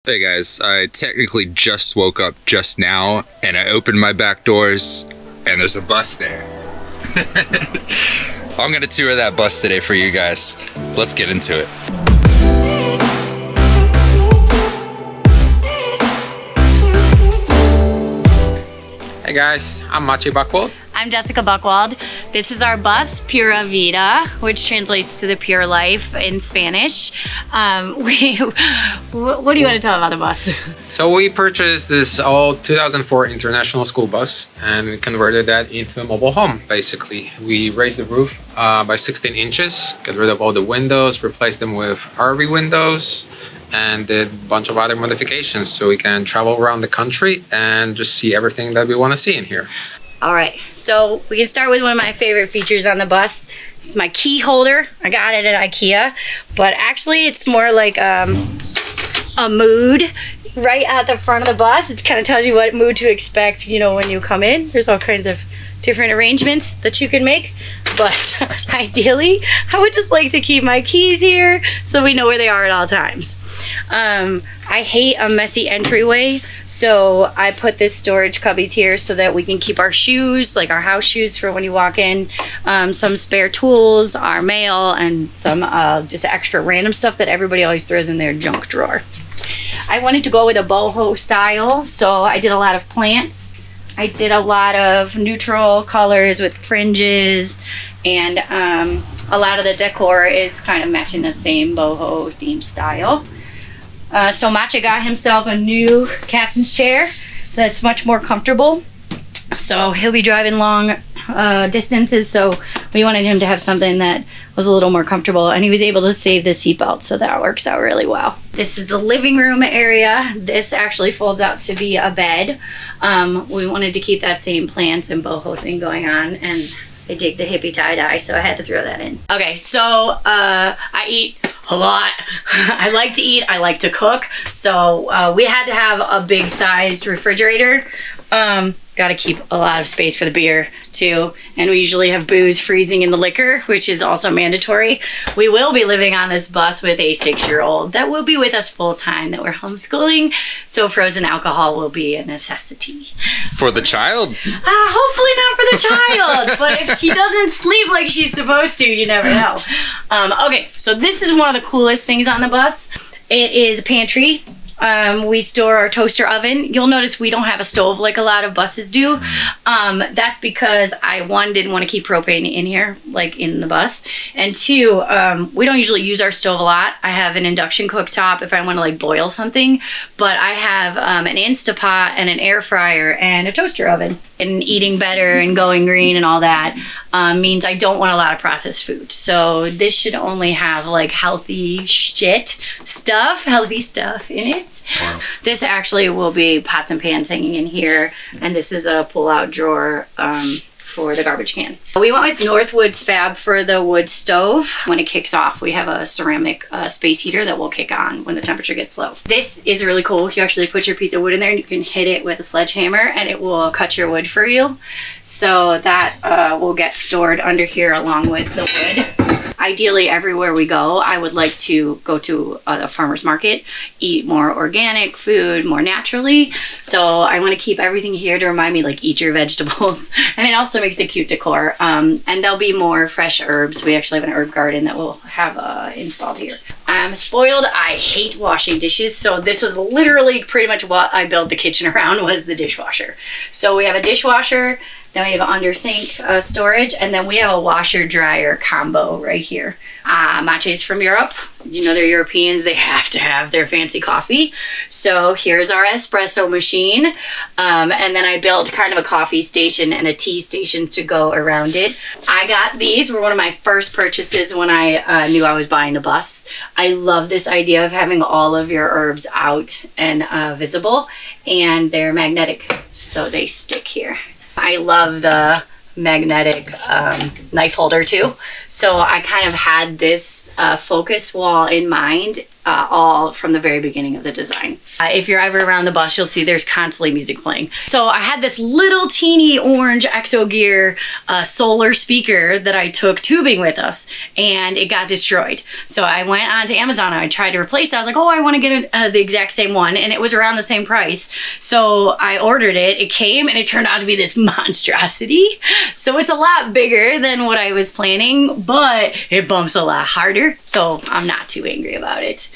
Hey guys, I technically just woke up just now and I opened my back doors and there's a bus there. I'm gonna tour that bus today for you guys. Let's get into it. Hey guys, I'm Maciej Buchwald. I'm Jessica Buchwald. This is our bus, Pura Vida, which translates to the pure life in Spanish. What do you want to tell about the bus? So we purchased this old 2004 international school bus and converted that into a mobile home, basically. We raised the roof by 16 inches, got rid of all the windows, replaced them with RV windows, and did a bunch of other modifications so we can travel around the country and just see everything that we want to see in here. All right, so we can start with one of my favorite features on the bus. This is my key holder. I got it at IKEA, but actually it's more like a mood right at the front of the bus. It kind of tells you what mood to expect, you know, when you come in. There's all kinds of different arrangements that you can make, but ideally I would just like to keep my keys here so we know where they are at all times. I hate a messy entryway, so I put this storage cubbies here so that we can keep our shoes, like our house shoes for when you walk in, some spare tools, our mail, and some just extra random stuff that everybody always throws in their junk drawer. I wanted to go with a boho style, so I did a lot of plants. I did a lot of neutral colors with fringes, and a lot of the decor is kind of matching the same boho theme style. So Maciej got himself a new captain's chair that's much more comfortable. So he'll be driving long distances, so we wanted him to have something that was a little more comfortable, and he was able to save the seatbelt, so that works out really well. This is the living room area. This actually folds out to be a bed. We wanted to keep that same plants and boho thing going on, and I dig the hippie tie-dye, so I had to throw that in. Okay, so I eat a lot. I like to eat, I like to cook, so we had to have a big sized refrigerator. Gotta keep a lot of space for the beer too, and we usually have booze freezing in the liquor, which is also mandatory. We will be living on this bus with a 6-year-old that will be with us full time, that we're homeschooling, so frozen alcohol will be a necessity. For the child? Hopefully not for the child, but if she doesn't sleep like she's supposed to, you never know. Okay, so this is one of the coolest things on the bus. It is a pantry. We store our toaster oven. You'll notice we don't have a stove like a lot of buses do. That's because one, didn't want to keep propane in here, like in the bus. And two, we don't usually use our stove a lot. I have an induction cooktop if I want to like boil something, but I have an Instapot and an air fryer and a toaster oven. And eating better and going green and all that means I don't want a lot of processed food. So this should only have like healthy stuff in it. Wow. This actually will be pots and pans hanging in here, and this is a pull-out drawer for the garbage can. We went with Northwood's Fab for the wood stove. When it kicks off, we have a ceramic space heater that will kick on when the temperature gets low. This is really cool. You actually put your piece of wood in there and you can hit it with a sledgehammer and it will cut your wood for you. So that will get stored under here along with the wood. Ideally, everywhere we go, I would like to go to a farmer's market, eat more organic food, more naturally. So I want to keep everything here to remind me, like, eat your vegetables. And it also makes it cute decor. And there'll be more fresh herbs. We actually have an herb garden that we'll have installed here. I'm spoiled. I hate washing dishes. So this was literally pretty much what I built the kitchen around, was the dishwasher. So we have a dishwasher, then we have an under sink storage, and then we have a washer dryer combo right here. Maciej's from Europe. You know, they're Europeans, they have to have their fancy coffee. So here's our espresso machine. And then I built kind of a coffee station and a tea station to go around it. I got these, were one of my first purchases when I knew I was buying the bus. I love this idea of having all of your herbs out and visible, and they're magnetic, so they stick here. I love the magnetic knife holder too. So I kind of had this focus wall in mind all from the very beginning of the design. If you're ever around the bus, you'll see there's constantly music playing. So I had this little teeny orange Exo Gear solar speaker that I took tubing with us, and it got destroyed. So I went onto Amazon and I tried to replace it. I was like, oh, I want to get the exact same one, and it was around the same price. So I ordered it. It came and it turned out to be this monstrosity. So it's a lot bigger than what I was planning, but it bumps a lot harder. So I'm not too angry about it.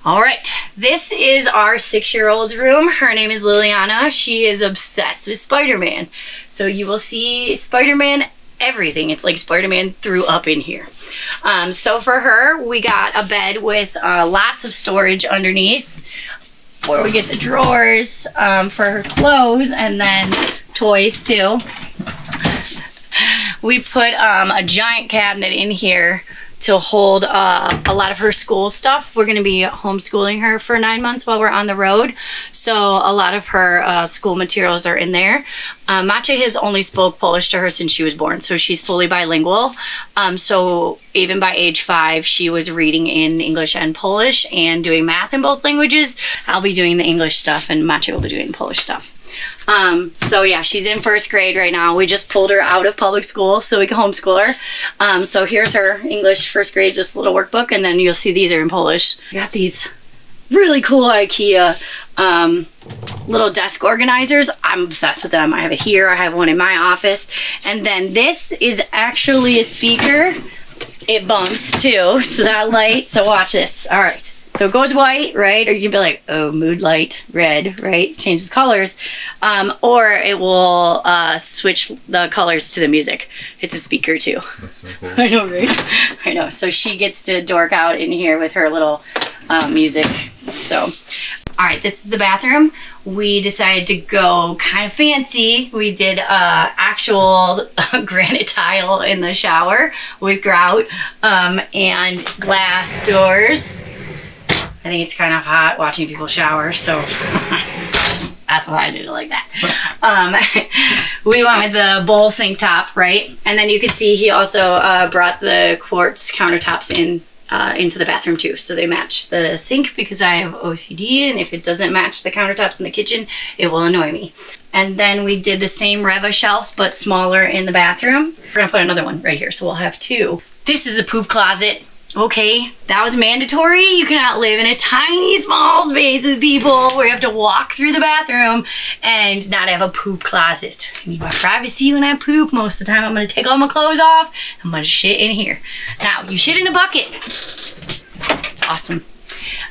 All right, this is our 6-year-old's room. Her name is Liliana. She is obsessed with Spider-Man. So you will see Spider-Man everything. It's like Spider-Man threw up in here. So for her, we got a bed with lots of storage underneath, where we get the drawers for her clothes and then toys too. We put a giant cabinet in here to hold a lot of her school stuff. We're gonna be homeschooling her for 9 months while we're on the road. So a lot of her school materials are in there. Maciej has only spoke Polish to her since she was born, so she's fully bilingual. So even by age 5, she was reading in English and Polish and doing math in both languages. I'll be doing the English stuff and Maciej will be doing the Polish stuff. So yeah, she's in 1st grade right now. We just pulled her out of public school so we can homeschool her. So here's her English 1st grade, just a little workbook, and then you'll see these are in Polish. I got these really cool IKEA little desk organizers. I'm obsessed with them. I have it here. I have one in my office. And then this is actually a speaker. It bumps too, so that light, so watch this. All right. So it goes white, right? Or you'd be like, oh, mood light, red, right? Changes colors. Or it will switch the colors to the music. It's a speaker too. That's so cool. I know, right? I know. So she gets to dork out in here with her little music. So, all right, this is the bathroom. We decided to go kind of fancy. We did actual granite tile in the shower with grout and glass doors. I think it's kind of hot watching people shower, so that's why I did it like that. We went with the bowl sink top, right? And then you can see he also brought the quartz countertops in into the bathroom too, so they match the sink because I have OCD, and if it doesn't match the countertops in the kitchen, it will annoy me. And then we did the same Reva shelf, but smaller in the bathroom. We're gonna put another one right here, so we'll have 2. This is a poop closet. Okay, that was mandatory. You cannot live in a tiny, small space with people where you have to walk through the bathroom and not have a poop closet. I need my privacy when I poop. Most of the time I'm gonna take all my clothes off. I'm gonna shit in here. Now, you shit in a bucket. It's awesome.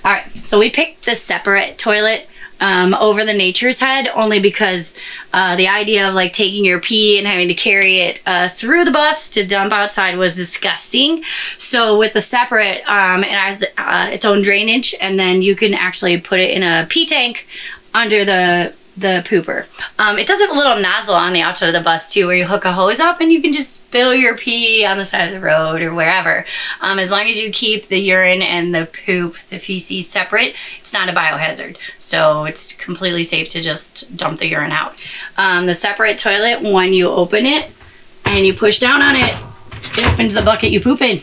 All right, so we picked the separate toilet over the Nature's Head only because the idea of like taking your pee and having to carry it through the bus to dump outside was disgusting. So with the separate, it has its own drainage, and then you can actually put it in a pee tank under the pooper. It does have a little nozzle on the outside of the bus too, where you hook a hose up and you can just spill your pee on the side of the road or wherever. As long as you keep the urine and the poop, the feces separate, it's not a biohazard. So it's completely safe to just dump the urine out. The separate toilet, when you open it and you push down on it, it opens the bucket you poop in.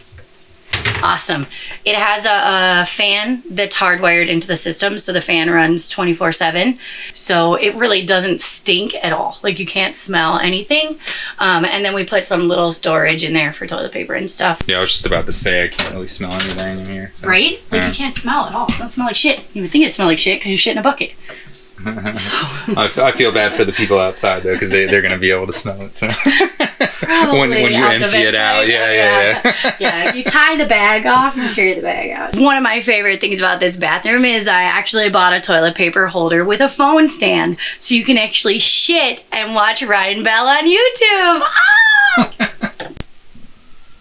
Awesome. It has a fan that's hardwired into the system, so the fan runs 24/7. So it really doesn't stink at all. Like, you can't smell anything. And then we put some little storage in there for toilet paper and stuff. Yeah, I was just about to say I can't really smell anything in here. So. Right? Like, you can't smell at all. It doesn't smell like shit. You would think it smelled like shit because you shit in a bucket. So. I feel bad for the people outside though, because they're gonna be able to smell it. So. when you empty it out, yeah. You tie the bag off and carry the bag out. One of my favorite things about this bathroom is I actually bought a toilet paper holder with a phone stand, so you can actually shit and watch Ryan Bell on YouTube. Ah!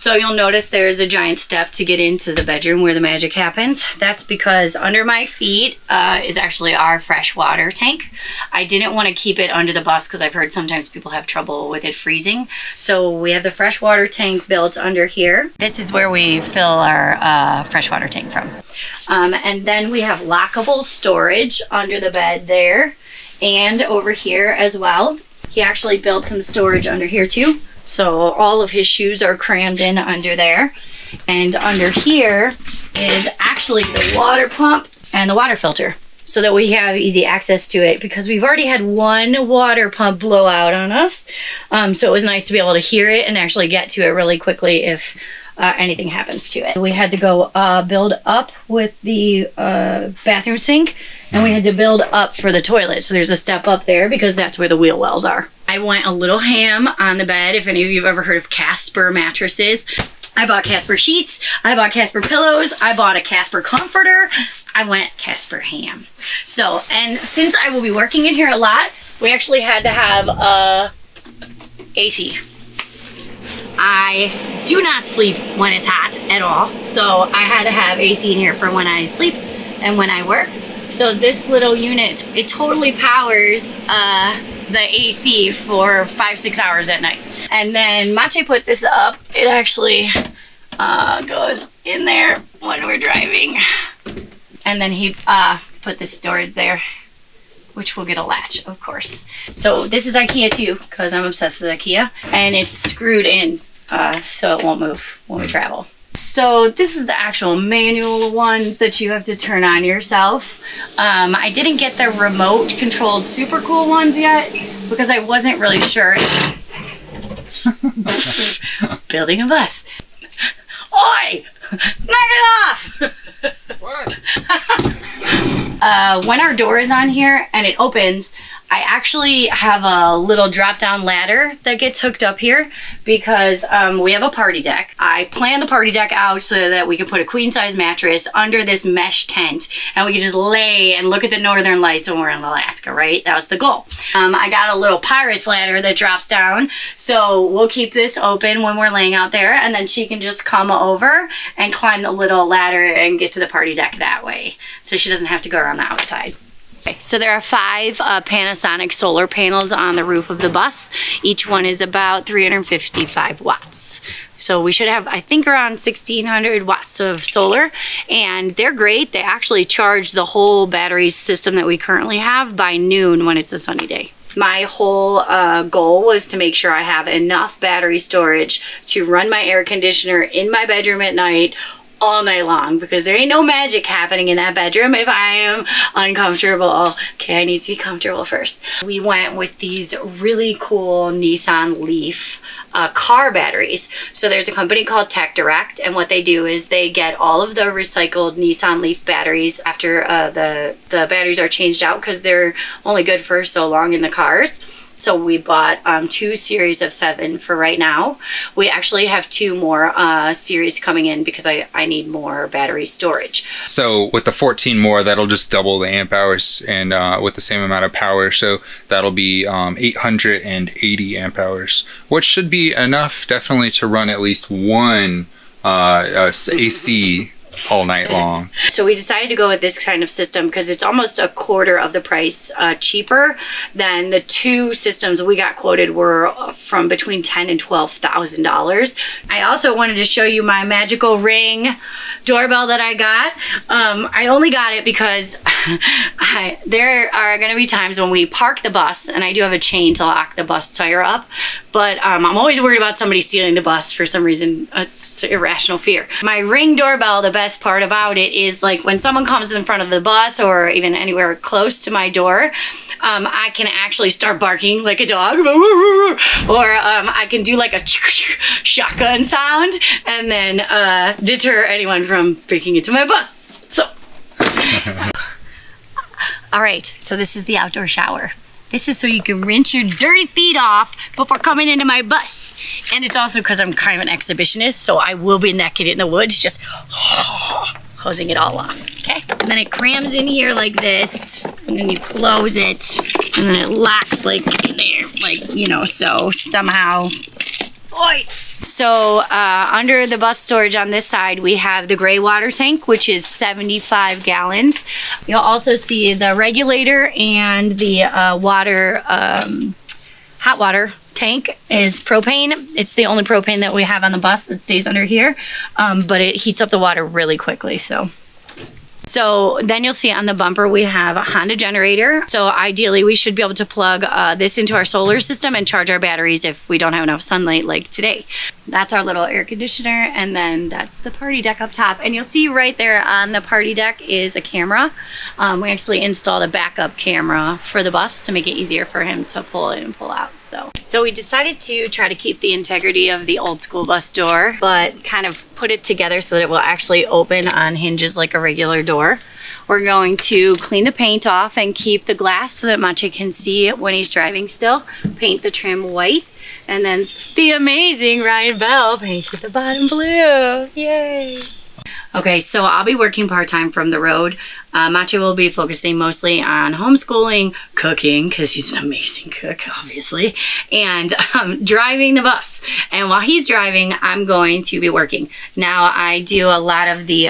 So you'll notice there's a giant step to get into the bedroom where the magic happens. That's because under my feet is actually our fresh water tank. I didn't want to keep it under the bus because I've heard sometimes people have trouble with it freezing. So we have the fresh water tank built under here. This is where we fill our fresh water tank from. And then we have lockable storage under the bed there and over here as well. He actually built some storage under here too. So all of his shoes are crammed in under there. And under here is actually the water pump and the water filter, so that we have easy access to it, because we've already had one water pump blow out on us. So it was nice to be able to hear it and actually get to it really quickly if anything happens to it. We had to go build up with the bathroom sink, and we had to build up for the toilet. So there's a step up there because that's where the wheel wells are. I went a little ham on the bed. If any of you have ever heard of Casper mattresses, I bought Casper sheets, I bought Casper pillows, I bought a Casper comforter, I went Casper ham. So, and since I will be working in here a lot, we actually had to have AC. I do not sleep when it's hot at all, so I had to have AC in here for when I sleep and when I work. So this little unit, it totally powers the AC for 5-6 hours at night. And then Maciej put this up. It actually goes in there when we're driving. And then he put this storage there, which will get a latch, of course. So this is IKEA too, because I'm obsessed with IKEA. And it's screwed in so it won't move when we travel. So this is the actual manual ones that you have to turn on yourself. I didn't get the remote controlled super cool ones yet because I wasn't really sure. Building a bus. Oi! Knock it off! What? When our door is on here and it opens, I actually have a little drop-down ladder that gets hooked up here because we have a party deck. I planned the party deck out so that we could put a queen-size mattress under this mesh tent and we could just lay and look at the northern lights when we're in Alaska, right? That was the goal. I got a little pirate's ladder that drops down, so we'll keep this open when we're laying out there, and then she can just come over and climb the little ladder and get to the party deck that way, so she doesn't have to go around the outside. So there are 5 Panasonic solar panels on the roof of the bus. Each one is about 355 watts. So we should have, I think, around 1,600 watts of solar, and they're great. They actually charge the whole battery system that we currently have by noon when it's a sunny day. My whole goal was to make sure I have enough battery storage to run my air conditioner in my bedroom at night all night long, because there ain't no magic happening in that bedroom if I am uncomfortable. Okay, I need to be comfortable first. We went with these really cool Nissan Leaf car batteries. So there's a company called Tech Direct, and what they do is they get all of the recycled Nissan Leaf batteries after the batteries are changed out, because they're only good for so long in the cars. So we bought 2 series of 7 for right now. We actually have 2 more series coming in because I need more battery storage. So with the 14 more, that'll just double the amp hours, and with the same amount of power. So that'll be 880 amp hours, which should be enough definitely to run at least one AC all night long. So we decided to go with this kind of system because it's almost a quarter of the price cheaper than the 2 systems we got quoted were from between $10,000 and $12,000. I also wanted to show you my magical ring doorbell that I got. I only got it because there are going to be times when we park the bus, and I do have a chain to lock the bus tire up, but I'm always worried about somebody stealing the bus for some reason. It's irrational fear. My ring doorbell, the best part about it is, like, when someone comes in front of the bus or even anywhere close to my door, I can actually start barking like a dog, or I can do like a shotgun sound and then deter anyone from breaking into my bus. So all right, so this is the outdoor shower. This is so you can rinse your dirty feet off before coming into my bus. And it's also because I'm kind of an exhibitionist, so I will be naked in the woods, just hosing it all off, okay? And then it crams in here like this, and then you close it, and then it locks like in there, like, you know, so somehow. Oi! So under the bus storage on this side, we have the gray water tank, which is 75 gallons. You'll also see the regulator and the hot water tank is propane. It's the only propane that we have on the bus that stays under here, but it heats up the water really quickly. So So then you'll see on the bumper we have a Honda generator. So ideally we should be able to plug this into our solar system and charge our batteries if we don't have enough sunlight like today. That's our little air conditioner, and then that's the party deck up top. And you'll see right there on the party deck is a camera. We actually installed a backup camera for the bus to make it easier for him to pull in and pull out. So we decided to try to keep the integrity of the old school bus door, but kind of put it together so that it will actually open on hinges like a regular door. We're going to clean the paint off and keep the glass so that Maciej can see it when he's driving still. Paint the trim white. And then the amazing Ryan Bell painted the bottom blue. Yay! Okay, so I'll be working part-time from the road. Maciej will be focusing mostly on homeschooling, cooking, because he's an amazing cook, obviously, and driving the bus. And while he's driving, I'm going to be working. Now, I do a lot of the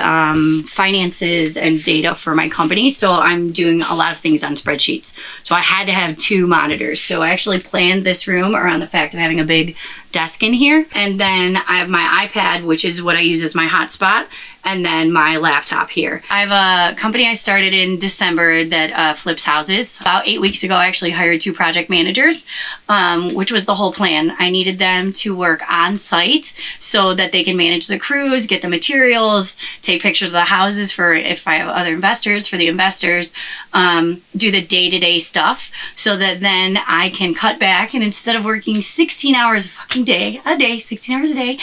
finances and data for my company, so I'm doing a lot of things on spreadsheets. So I had to have 2 monitors. So I actually planned this room around the fact of having a big desk in here. And then I have my iPad, which is what I use as my hotspot, and then my laptop here. I have a company I started in December that flips houses. About 8 weeks ago, I actually hired 2 project managers, which was the whole plan. I needed them to work on site so that they can manage the crews, get the materials, take pictures of the houses for if I have other investors, for the investors, do the day-to-day stuff so that then I can cut back, and instead of working 16 hours a fucking day, 16 hours a day,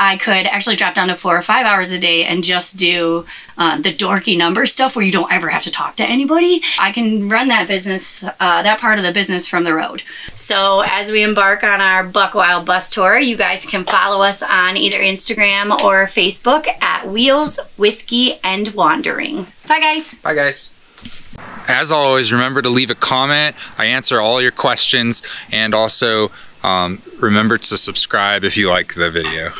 I could actually drop down to 4 or 5 hours a day and just do the dorky number stuff where you don't ever have to talk to anybody. I can run that business, that part of the business from the road. So as we embark on our Buck Wild bus tour, you guys can follow us on either Instagram or Facebook at Wheels, Whiskey, and Wandering. Bye, guys. Bye, guys. As always, remember to leave a comment. I answer all your questions, and also remember to subscribe if you like the video.